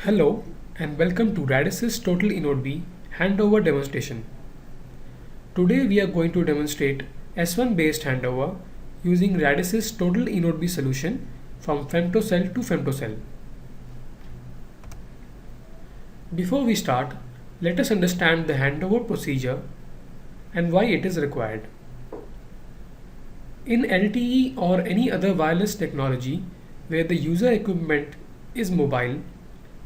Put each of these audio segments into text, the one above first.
Hello and welcome to Radisys Total InnoDB Handover demonstration. Today we are going to demonstrate S1 based handover using Radisys Total InnoDB solution from femtocell to femtocell. Before we start, let us understand the handover procedure and why it is required. In LTE or any other wireless technology where the user equipment is mobile,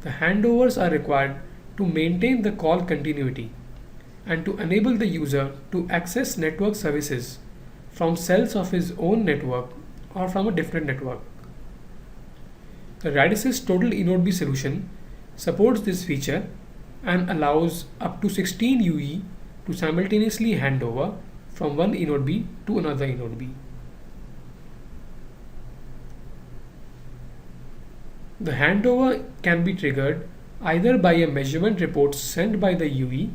the handovers are required to maintain the call continuity and to enable the user to access network services from cells of his own network or from a different network. The Radisys Total InnoDB solution supports this feature and allows up to 16 UE to simultaneously hand over from one InnoDB to another InnoDB. The handover can be triggered either by a measurement report sent by the UE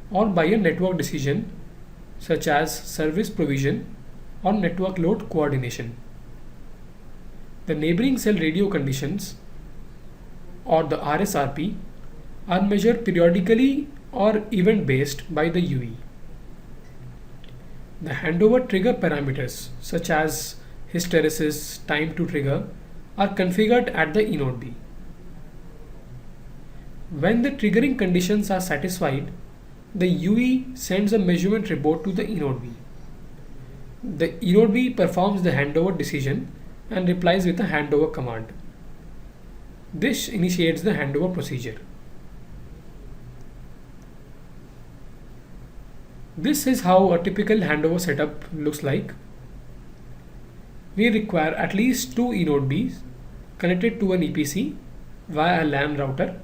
or by a network decision such as service provision or network load coordination. The neighboring cell radio conditions or the RSRP are measured periodically or event based by the UE. The handover trigger parameters such as hysteresis, time to trigger are configured at the InnoDB. When the triggering conditions are satisfied, the UE sends a measurement report to the InnoDB. The InnoDB performs the handover decision and replies with a handover command. This initiates the handover procedure. This is how a typical handover setup looks like. We require at least two InnoDBs connected to an EPC via a LAN router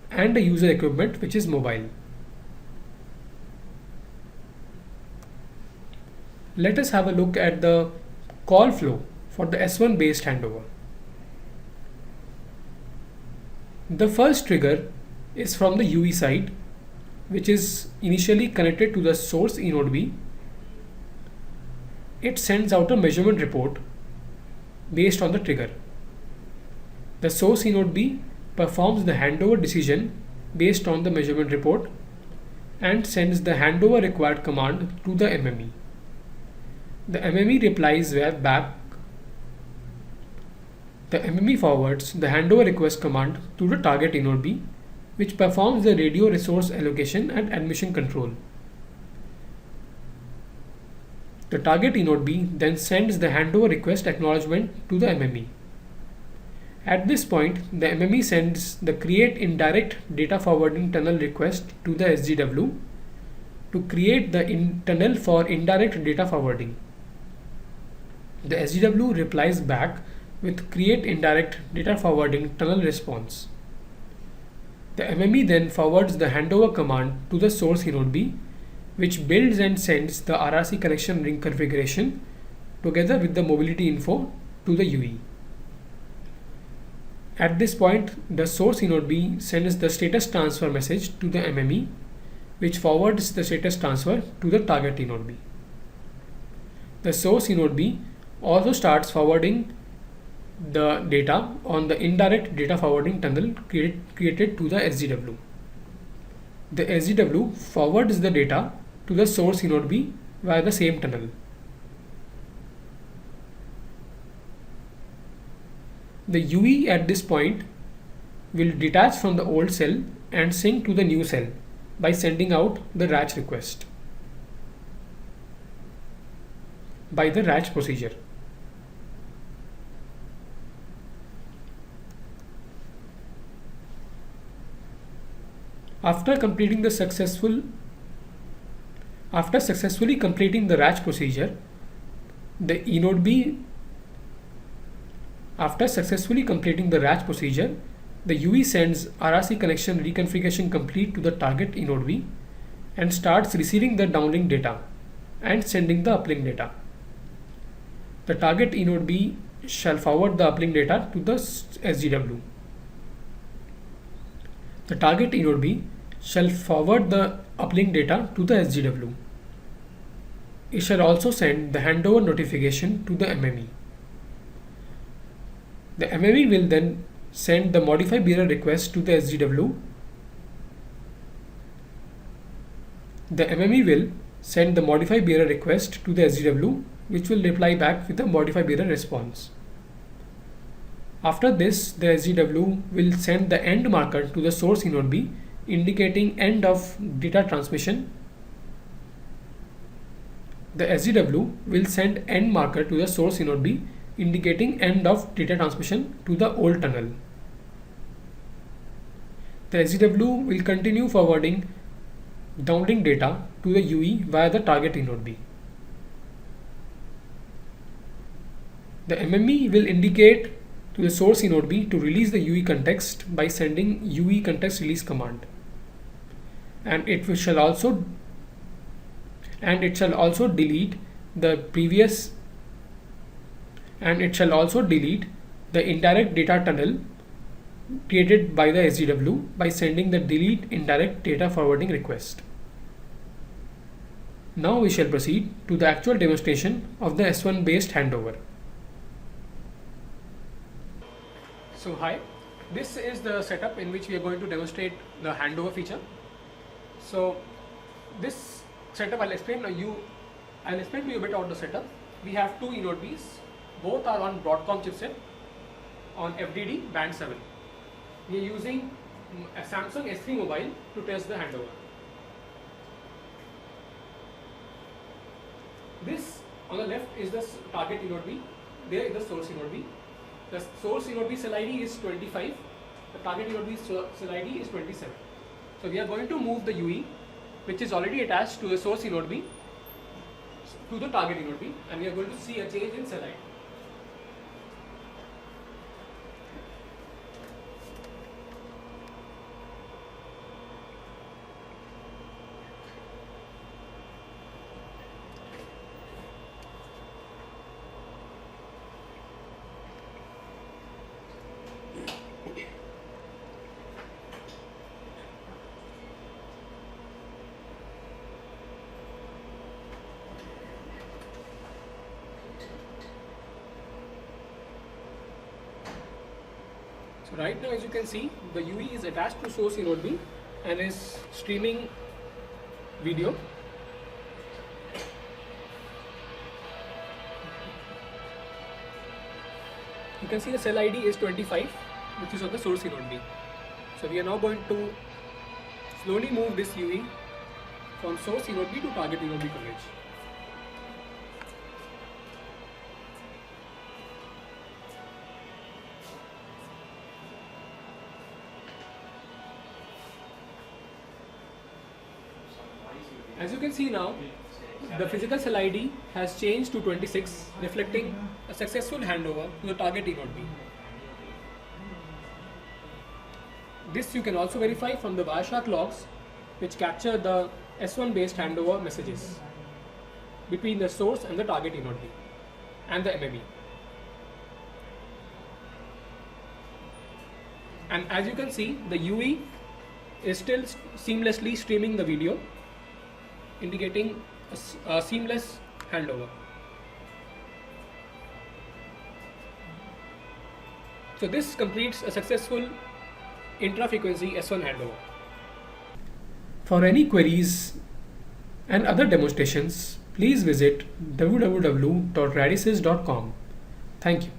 and a user equipment which is mobile. Let us have a look at the call flow for the S1 based handover. The first trigger is from the UE side, which is initially connected to the source InnoDB. It sends out a measurement report based on the trigger. The source InnoDB performs the handover decision based on the measurement report and sends the handover required command to the MME. The MME replies back. The MME forwards the handover request command to the target InnoDB, which performs the radio resource allocation and admission control. The target InnoDB then sends the handover request acknowledgement to the MME. At this point, the MME sends the create indirect data forwarding tunnel request to the SGW to create the tunnel for indirect data forwarding. The SGW replies back with create indirect data forwarding tunnel response. The MME then forwards the handover command to the source InnoDB, which builds and sends the RRC connection ring configuration together with the mobility info to the UE. At this point, the source InnoDB sends the status transfer message to the MME, which forwards the status transfer to the target InnoDB. The source InnoDB also starts forwarding the data on the indirect data forwarding tunnel created to the SGW. The SGW forwards the data to the source InnoDB via the same tunnel. The UE at this point will detach from the old cell and sync to the new cell by sending out the RACH request by the RACH procedure. After successfully completing the RACH procedure, the InnoDB the UE sends RRC connection reconfiguration complete to the target InnoDB and starts receiving the downlink data and sending the uplink data. The target InnoDB shall forward the uplink data to the SGW. The target InnoDB shall forward the uplink data to the SGW. It shall also send the handover notification to the MME. The MME will then send the modify bearer request to the SGW. The MME will send the modify bearer request to the SGW, which will reply back with a modify bearer response. After this, the SGW will send the end marker to the source inode B, indicating end of data transmission. The SGW will send end marker to the source inode B, indicating end of data transmission to the old tunnel. The SGW will continue forwarding downlink data to the UE via the target inode B. The MME will indicate to the source inode B to release the UE context by sending UE context release command, and it shall also delete the previous the indirect data tunnel created by the SGW by sending the delete indirect data forwarding request. Now we shall proceed to the actual demonstration of the S1 based handover. So hi, this is the setup in which we are going to demonstrate the handover feature. So this setup I'll explain to you a bit about the setup. We have two inode Bs, both are on Broadcom chipset on FDD band 7. We are using a Samsung S3 mobile to test the handover. This on the left is the target inode B, there is the source inode B. The source inode B cell ID is 25, the target inode B cell ID is 27. So we are going to move the UE, which is already attached to the source inode B, to the target inode B, and we are going to see a change in cell ID. So right now, as you can see, the UE is attached to source inode B and is streaming video. You can see the cell ID is 25, which is on the source inode B. So we are now going to slowly move this UE from source inode B to target inode B coverage. As you can see now, the physical cell ID has changed to 26, reflecting a successful handover to the target inode B. This you can also verify from the Wireshark logs, which capture the S1 based handover messages between the source and the target inode B and the MME. And as you can see, the UE is still seamlessly streaming the video, indicating a seamless handover. So this completes a successful intra-frequency S1 handover. For any queries and other demonstrations, please visit www.radisys.com. Thank you.